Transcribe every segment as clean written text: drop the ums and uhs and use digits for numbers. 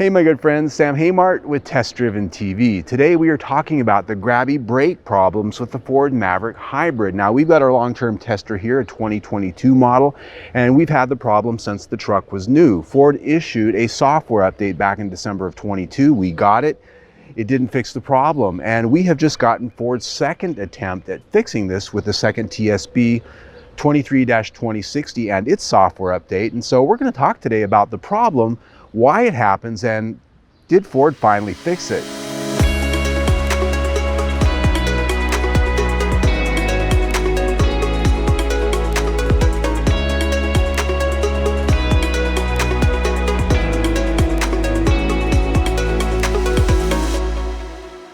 Hey my good friends, Sam Haymart with Test Driven TV. Today we are talking about the Grabby brake problems with the Ford Maverick Hybrid. Now we've got our long-term tester here, a 2022 model, and we've had the problem since the truck was new. Ford issued a software update back in December of 22. We got it. It didn't fix the problem, and we have just gotten Ford's second attempt at fixing this with the second TSB 23-2060 and its software update. And so we're going to talk today about the problem, why it happens, and did Ford finally fix it?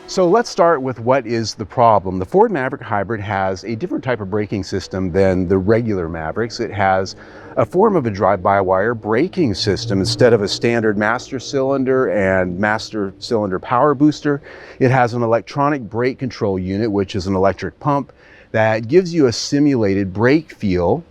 So let's start with what is the problem. The Ford Maverick Hybrid has a different type of braking system than the regular Mavericks. It has a form of a drive-by-wire braking system instead of a standard master cylinder and master cylinder power booster. It has an electronic brake control unit, which is an electric pump that gives you a simulated brake feel.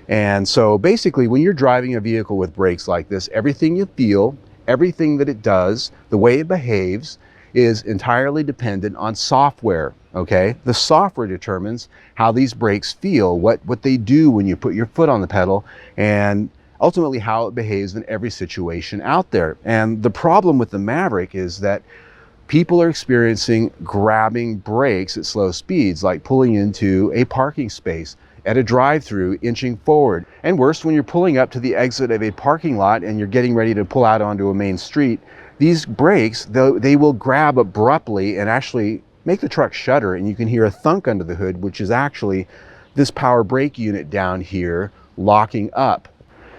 And so basically when you're driving a vehicle with brakes like this, everything you feel, everything that it does, the way it behaves, is entirely dependent on software, okay? The software determines how these brakes feel, what they do when you put your foot on the pedal, and ultimately how it behaves in every situation out there. And the problem with the Maverick is that people are experiencing grabbing brakes at slow speeds, like pulling into a parking space, at a drive-through, inching forward. And worse, when you're pulling up to the exit of a parking lot and you're getting ready to pull out onto a main street, these brakes, they will grab abruptly and actually make the truck shudder, and you can hear a thunk under the hood, which is actually this power brake unit down here locking up.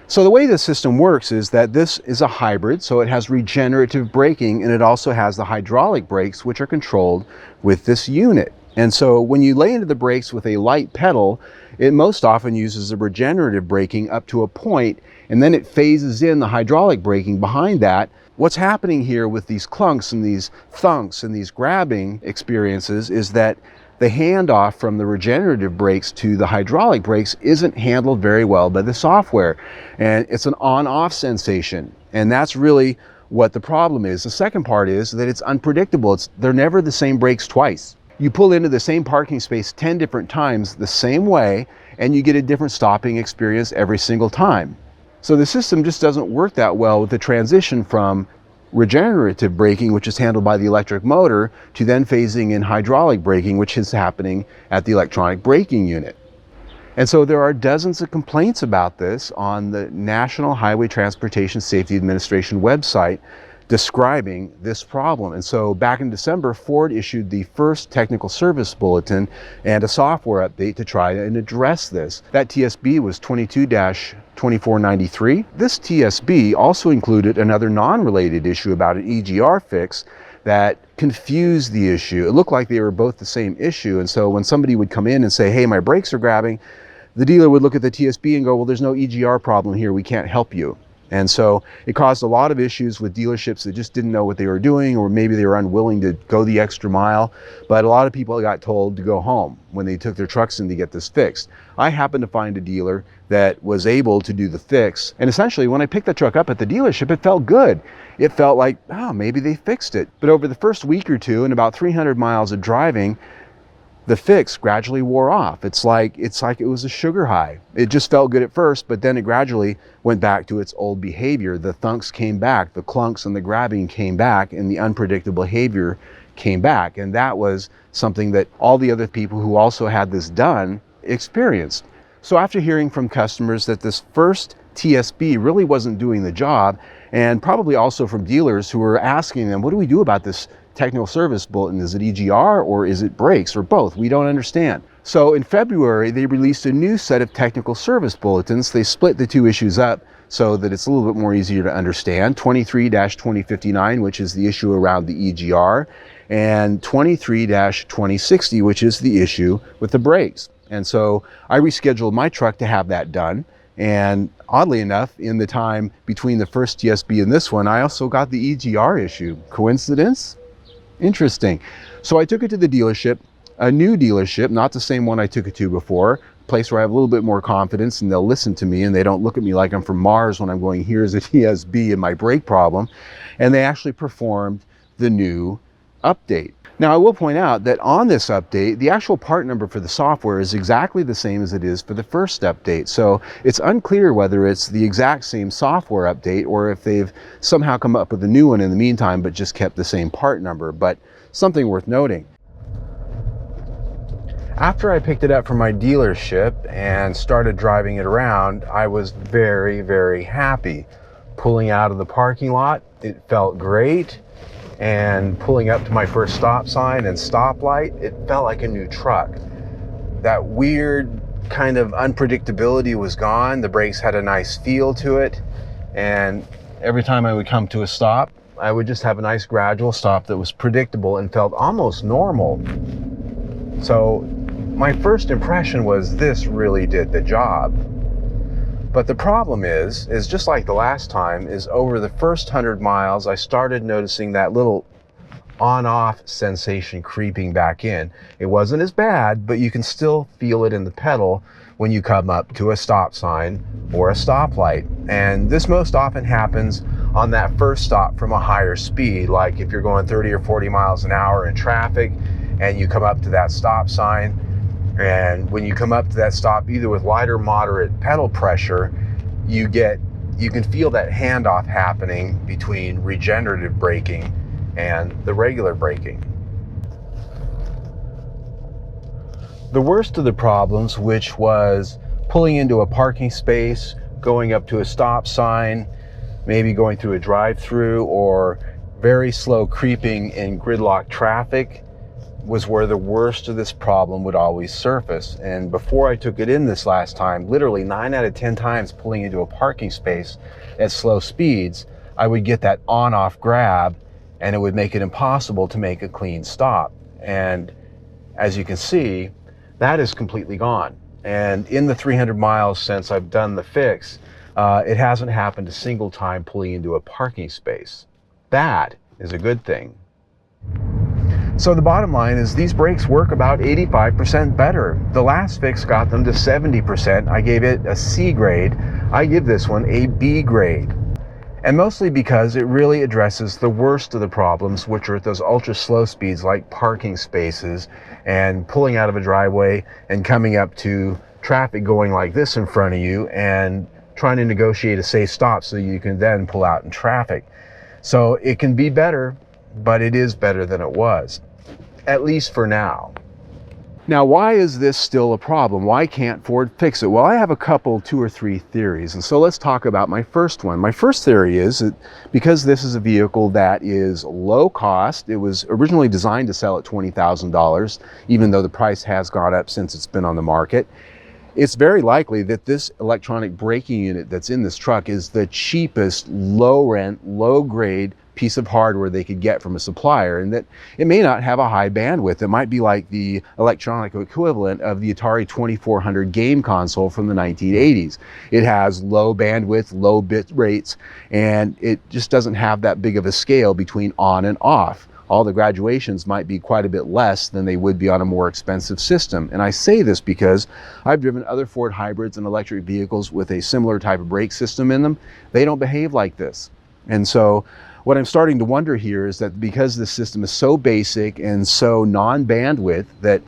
So the way the system works is that this is a hybrid, so it has regenerative braking, and it also has the hydraulic brakes, which are controlled with this unit. And so when you lay into the brakes with a light pedal, it most often uses the regenerative braking up to a point, and then it phases in the hydraulic braking behind that. What's happening here with these clunks and these thunks and these grabbing experiences is that the handoff from the regenerative brakes to the hydraulic brakes isn't handled very well by the software. And it's an on-off sensation. And that's really what the problem is. The second part is that it's unpredictable. They're never the same brakes twice. You pull into the same parking space 10 different times the same way, and you get a different stopping experience every single time. So the system just doesn't work that well with the transition from regenerative braking, which is handled by the electric motor, to then phasing in hydraulic braking, which is happening at the electronic braking unit. And so there are dozens of complaints about this on the National Highway Transportation Safety Administration website describing this problem. And so back in December, Ford issued the first technical service bulletin and a software update to try and address this. That TSB was 22-2493. This TSB also included another non-related issue about an EGR fix that confused the issue. It looked like they were both the same issue. And so when somebody would come in and say, hey, my brakes are grabbing, the dealer would look at the TSB and go, well, there's no EGR problem here, we can't help you. And so it caused a lot of issues with dealerships that just didn't know what they were doing, or maybe they were unwilling to go the extra mile. But a lot of people got told to go home when they took their trucks in to get this fixed. I happened to find a dealer that was able to do the fix. And essentially, when I picked the truck up at the dealership, it felt good. It felt like, oh, maybe they fixed it. But over the first week or two and about 300 miles of driving, the fix gradually wore off. It's like it was a sugar high. It just felt good at first, but then it gradually went back to its old behavior. The thunks came back, the clunks and the grabbing came back, and the unpredictable behavior came back. And that was something that all the other people who also had this done experienced. So after hearing from customers that this first TSB really wasn't doing the job, and probably also from dealers who were asking them, what do we do about this technical service bulletin? Is it EGR or is it brakes or both? We don't understand. So in February, they released a new set of technical service bulletins. They split the two issues up so that it's a little bit more easier to understand. 23-2059, which is the issue around the EGR, and 23-2060, which is the issue with the brakes. And so I rescheduled my truck to have that done. And oddly enough, in the time between the first TSB and this one, I also got the EGR issue. Coincidence? Interesting. So I took it to the dealership, a new dealership, not the same one I took it to before, place where I have a little bit more confidence and they'll listen to me and they don't look at me like I'm from Mars when I'm going, here's a TSB and my brake problem. And they actually performed the new update. Now I will point out that on this update, the actual part number for the software is exactly the same as it is for the first update. So it's unclear whether it's the exact same software update or if they've somehow come up with a new one in the meantime, but just kept the same part number, but something worth noting. After I picked it up from my dealership and started driving it around, I was very, very happy. Pulling out of the parking lot, it felt great. And pulling up to my first stop sign and stoplight, it felt like a new truck. That weird kind of unpredictability was gone. The brakes had a nice feel to it. And every time I would come to a stop, I would just have a nice gradual stop that was predictable and felt almost normal. So my first impression was this really did the job. But the problem is just like the last time, is over the first 100 miles, I started noticing that little on-off sensation creeping back in. It wasn't as bad, but you can still feel it in the pedal when you come up to a stop sign or a stoplight. And this most often happens on that first stop from a higher speed, like if you're going 30 or 40 miles an hour in traffic and you come up to that stop sign. And when you come up to that stop, either with light or moderate pedal pressure, you can feel that handoff happening between regenerative braking and the regular braking. The worst of the problems, which was pulling into a parking space, going up to a stop sign, maybe going through a drive-through, or very slow creeping in gridlock traffic, was where the worst of this problem would always surface. And before I took it in this last time, literally 9 out of 10 times pulling into a parking space at slow speeds, I would get that on-off grab and it would make it impossible to make a clean stop. And as you can see, that is completely gone. And in the 300 miles since I've done the fix, it hasn't happened a single time pulling into a parking space. That is a good thing. So the bottom line is these brakes work about 85% better. The last fix got them to 70%. I gave it a C grade. I give this one a B grade. And mostly because it really addresses the worst of the problems, which are at those ultra slow speeds like parking spaces and pulling out of a driveway and coming up to traffic going like this in front of you and trying to negotiate a safe stop so you can then pull out in traffic. So it can be better, but it is better than it was, at least for now. Now, why is this still a problem? Why can't Ford fix it? Well, I have a couple, 2 or 3 theories. And so let's talk about my first one. My first theory is that because this is a vehicle that is low cost, it was originally designed to sell at $20,000, even though the price has gone up since it's been on the market. It's very likely that this electronic braking unit that's in this truck is the cheapest, low-rent, low-grade piece of hardware they could get from a supplier, and that it may not have a high bandwidth. It might be like the electronic equivalent of the Atari 2400 game console from the 1980s. It has low bandwidth, low bit rates, and it just doesn't have that big of a scale between on and off. All the graduations might be quite a bit less than they would be on a more expensive system. And I say this because I've driven other Ford hybrids and electric vehicles with a similar type of brake system in them. They don't behave like this. And so what I'm starting to wonder here is that because this system is so basic and so non-bandwidth, that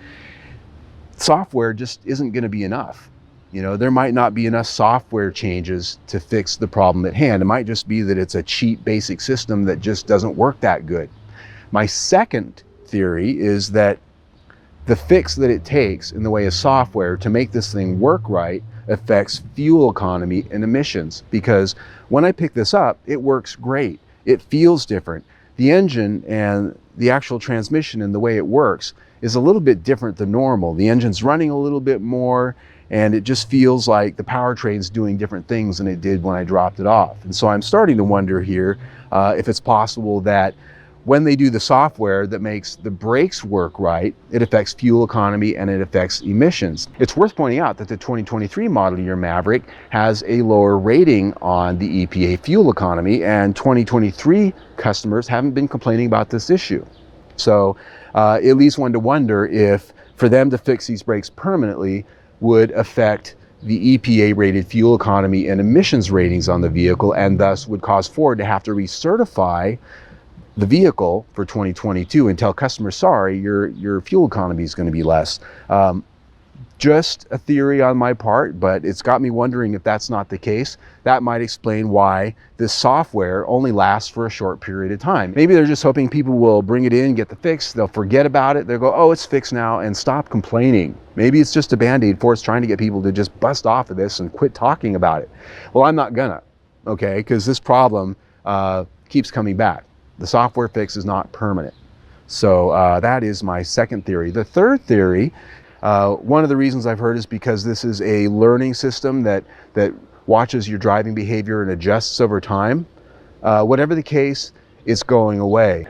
software just isn't going to be enough. You know, there might not be enough software changes to fix the problem at hand. It might just be that it's a cheap basic system that just doesn't work that good. My second theory is that the fix that it takes in the way of software to make this thing work right affects fuel economy and emissions. Because when I pick this up, it works great. It feels different. The engine and the actual transmission and the way it works is a little bit different than normal. The engine's running a little bit more, and it just feels like the powertrain's doing different things than it did when I dropped it off. And so I'm starting to wonder here if it's possible that when they do the software that makes the brakes work right, it affects fuel economy and it affects emissions. It's worth pointing out that the 2023 model year Maverick has a lower rating on the EPA fuel economy, and 2023 customers haven't been complaining about this issue. So it leads one to wonder if, for them to fix these brakes permanently, would affect the EPA rated fuel economy and emissions ratings on the vehicle, and thus would cause Ford to have to recertify the vehicle for 2022 and tell customers, sorry, your fuel economy is going to be less. Just a theory on my part, but it's got me wondering if that's not the case. That might explain why this software only lasts for a short period of time. Maybe they're just hoping people will bring it in, get the fix, they'll forget about it, they'll go, oh, it's fixed now, and stop complaining. Maybe it's just a band-aid for us trying to get people to just bust off of this and quit talking about it. Well, I'm not gonna, okay, because this problem keeps coming back. The software fix is not permanent. So that is my second theory. The third theory, one of the reasons I've heard is because this is a learning system that watches your driving behavior and adjusts over time. Whatever the case, it's going away.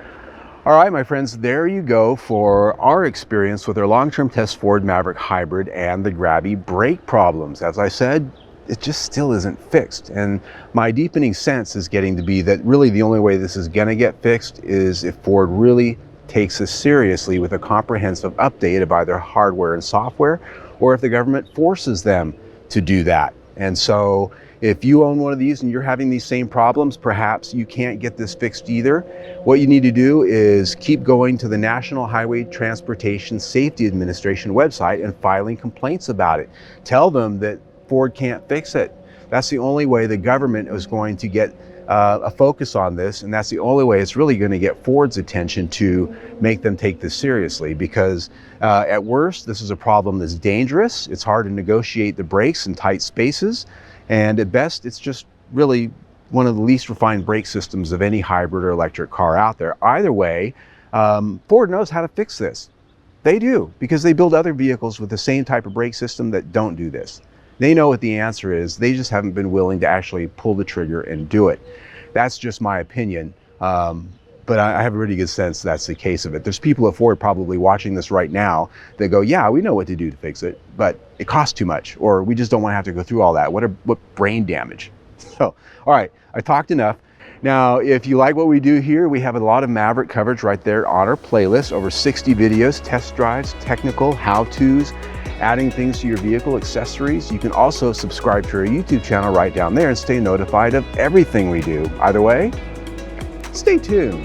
All right, my friends, there you go for our experience with our long-term test Ford Maverick Hybrid and the Grabby brake problems. As I said, it just still isn't fixed. And my deepening sense is getting to be that really the only way this is gonna get fixed is if Ford really takes this seriously with a comprehensive update of either hardware and software, or if the government forces them to do that. And so if you own one of these and you're having these same problems, perhaps you can't get this fixed either. What you need to do is keep going to the National Highway Transportation Safety Administration website and filing complaints about it. Tell them that Ford can't fix it. That's the only way the government is going to get a focus on this, and that's the only way it's really going to get Ford's attention to make them take this seriously, because at worst this is a problem that's dangerous. It's hard to negotiate the brakes in tight spaces, and at best it's just really one of the least refined brake systems of any hybrid or electric car out there. Either way, Ford knows how to fix this. They do, because they build other vehicles with the same type of brake system that don't do this. They know what the answer is. They just haven't been willing to actually pull the trigger and do it. That's just my opinion. But I have a really good sense that's the case of it. There's people at Ford probably watching this right now that go, yeah, we know what to do to fix it, but it costs too much, or we just don't want to have to go through all that. What brain damage. So, all right, I talked enough. Now, if you like what we do here, we have a lot of Maverick coverage right there on our playlist. Over 60 videos, test drives, technical, how-tos, adding things to your vehicle, accessories. You can also subscribe to our YouTube channel right down there and stay notified of everything we do. Either way, stay tuned.